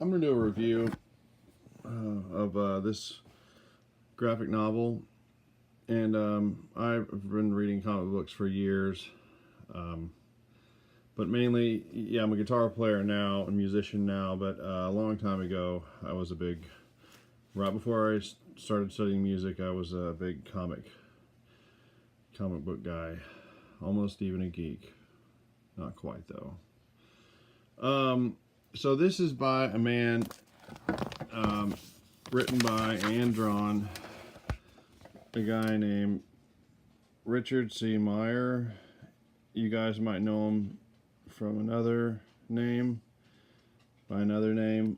I'm going to do a review of this graphic novel, and I've been reading comic books for years, but mainly, yeah, I'm a guitar player now, a musician now, but a long time ago, I was a big, right before I started studying music, I was a big comic book guy, almost even a geek, not quite though. So this is by a man, written by and drawn, a guy named Richard C. Meyers. You guys might know him from another name, by another name.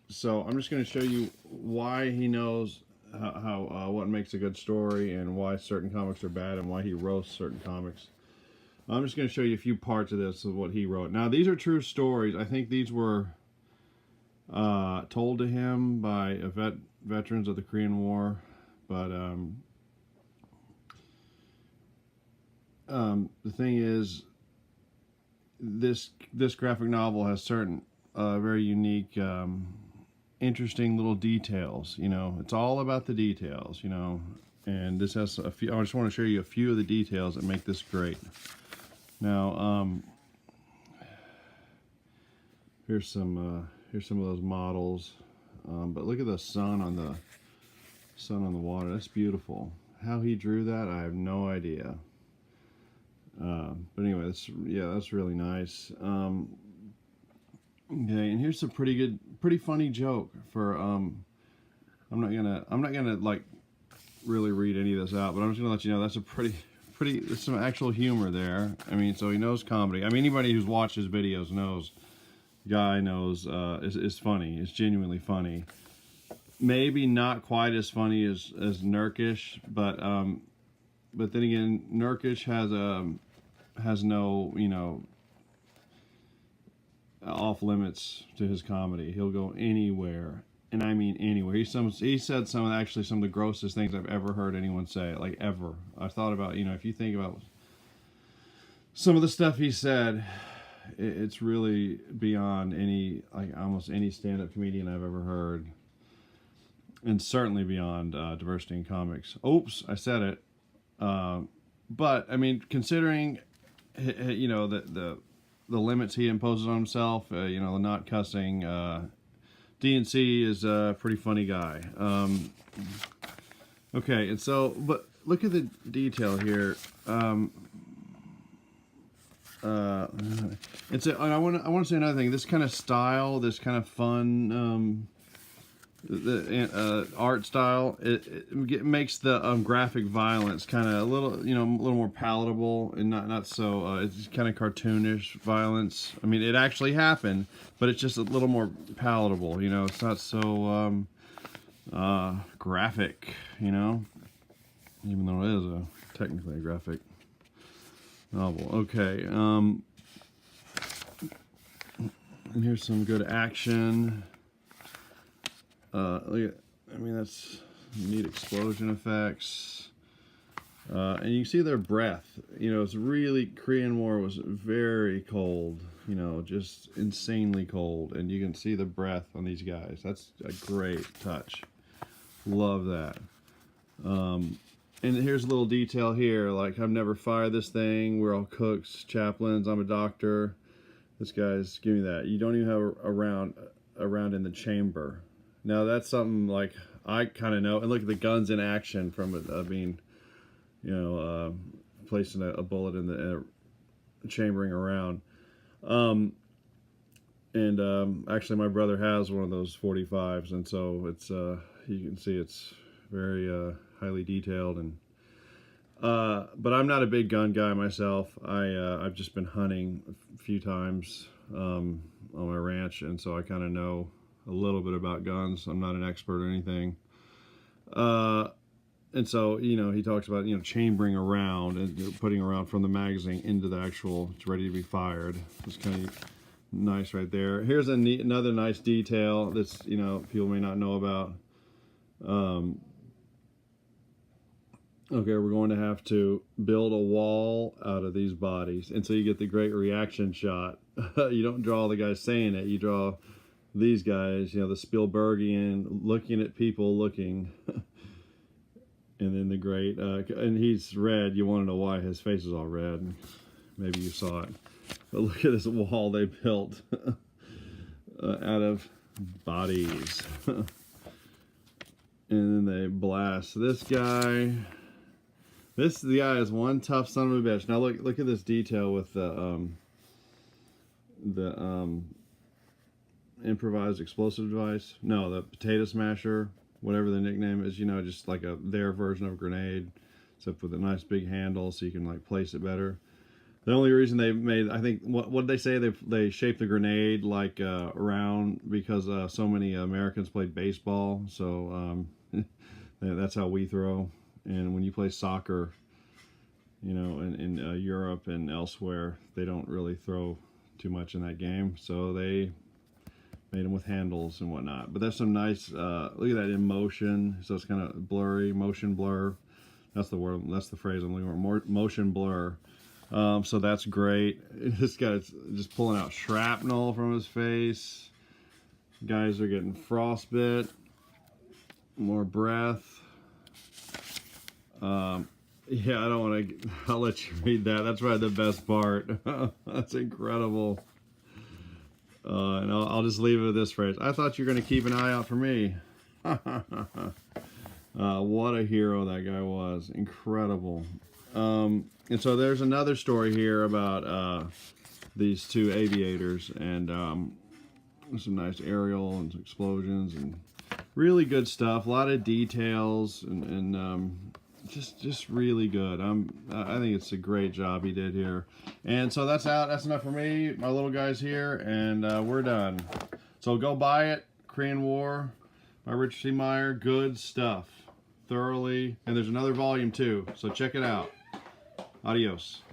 So I'm just going to show you why he knows how what makes a good story and why certain comics are bad and why he roasts certain comics. I'm just going to show you a few parts of this, of what he wrote. Now, these are true stories. I think these were told to him by veterans of the Korean War. But the thing is, this graphic novel has certain very unique, interesting little details. You know, it's all about the details. You know, and this has a few. I just want to show you a few of the details that make this great. Now, here's some of those models, but look at the sun on the water. That's beautiful. How he drew that, I have no idea. But anyway, that's really nice. Okay, and here's some pretty funny joke for I'm not gonna like really read any of this out, but I'm just gonna let you know that's a there's some actual humor there. I mean, so he knows comedy. I mean, anybody who's watched his videos knows, guy knows, it's funny. It's genuinely funny. Maybe not quite as funny as Nurkish, but then again, Nurkish has no, you know, off limits to his comedy. He'll go anywhere. And I mean anywhere. He said some of the grossest things I've ever heard anyone say, like ever. I thought about, you know, if you think about some of the stuff he said, it's really beyond any, like almost any stand-up comedian I've ever heard, and certainly beyond diversity in comics. Oops, I said it. But I mean, considering, you know, the limits he imposes on himself, you know, the not cussing. DNC is a pretty funny guy. Okay, and so, but look at the detail here. And I want to say another thing. This kind of style, this kind of fun, the art style, it makes the graphic violence kind of a little, you know, a little more palatable and not so. It's kind of cartoonish violence. I mean, it actually happened, but it's just a little more palatable. You know, it's not so graphic. You know, even though it is technically a graphic novel. Okay. And here's some good action. Look at, I mean, that's neat explosion effects. And you can see their breath. You know, it's really, Korean War was very cold, you know, just insanely cold. And you can see the breath on these guys. That's a great touch. Love that. And here's a little detail here, like, I've never fired this thing. We're all cooks, chaplains, I'm a doctor. This guy's giving me that. You don't even have a round in the chamber. Now that's something like I kind of know. And look at the guns in action from it being, you know, placing a bullet in the chambering around. Actually, my brother has one of those 45s, and so it's you can see it's very highly detailed. And but I'm not a big gun guy myself. I've just been hunting a few times on my ranch, and so I kind of know a little bit about guns. I'm not an expert or anything. And so, you know, he talks about, you know, chambering around and putting around from the magazine into the actual, it's ready to be fired. It's kind of nice right there. Here's another nice detail that's, you know, people may not know about. Okay, we're going to have to build a wall out of these bodies, and so you get the great reaction shot. You don't draw the guys saying it, you draw these guys, you know, the Spielbergian looking at people looking. And then the great, and he's red. You want to know why his face is all red. Maybe you saw it. But look at this wall they built out of bodies. And then they blast this guy. This guy is one tough son of a bitch. Now look at this detail with the improvised explosive device. No, the potato smasher, whatever the nickname is. You know, just like their version of a grenade, except with a nice big handle so you can like place it better. The only reason they made, I think, what did they say? They shaped the grenade like round because so many Americans played baseball. So that's how we throw. And when you play soccer, you know, in Europe and elsewhere, they don't really throw too much in that game. So they made them with handles and whatnot. But there's some nice, look at that in motion. So it's kind of blurry, motion blur. That's the word, that's the phrase I'm looking for, motion blur. So that's great. This guy's just pulling out shrapnel from his face. Guys are getting frostbite. More breath. Yeah, I don't want to. I'll let you read that. That's probably the best part. That's incredible. And I'll just leave it with this phrase. I thought you were going to keep an eye out for me. What a hero that guy was. Incredible. And so there's another story here about these two aviators, and some nice aerial and explosions and really good stuff. A lot of details and just really good. I think it's a great job he did here. And so that's out. That's enough for me. My little guy's here, and we're done. So go buy it. Korean War by Richard C. Meyers. Good stuff. Thoroughly. And there's another volume too. So check it out. Adios.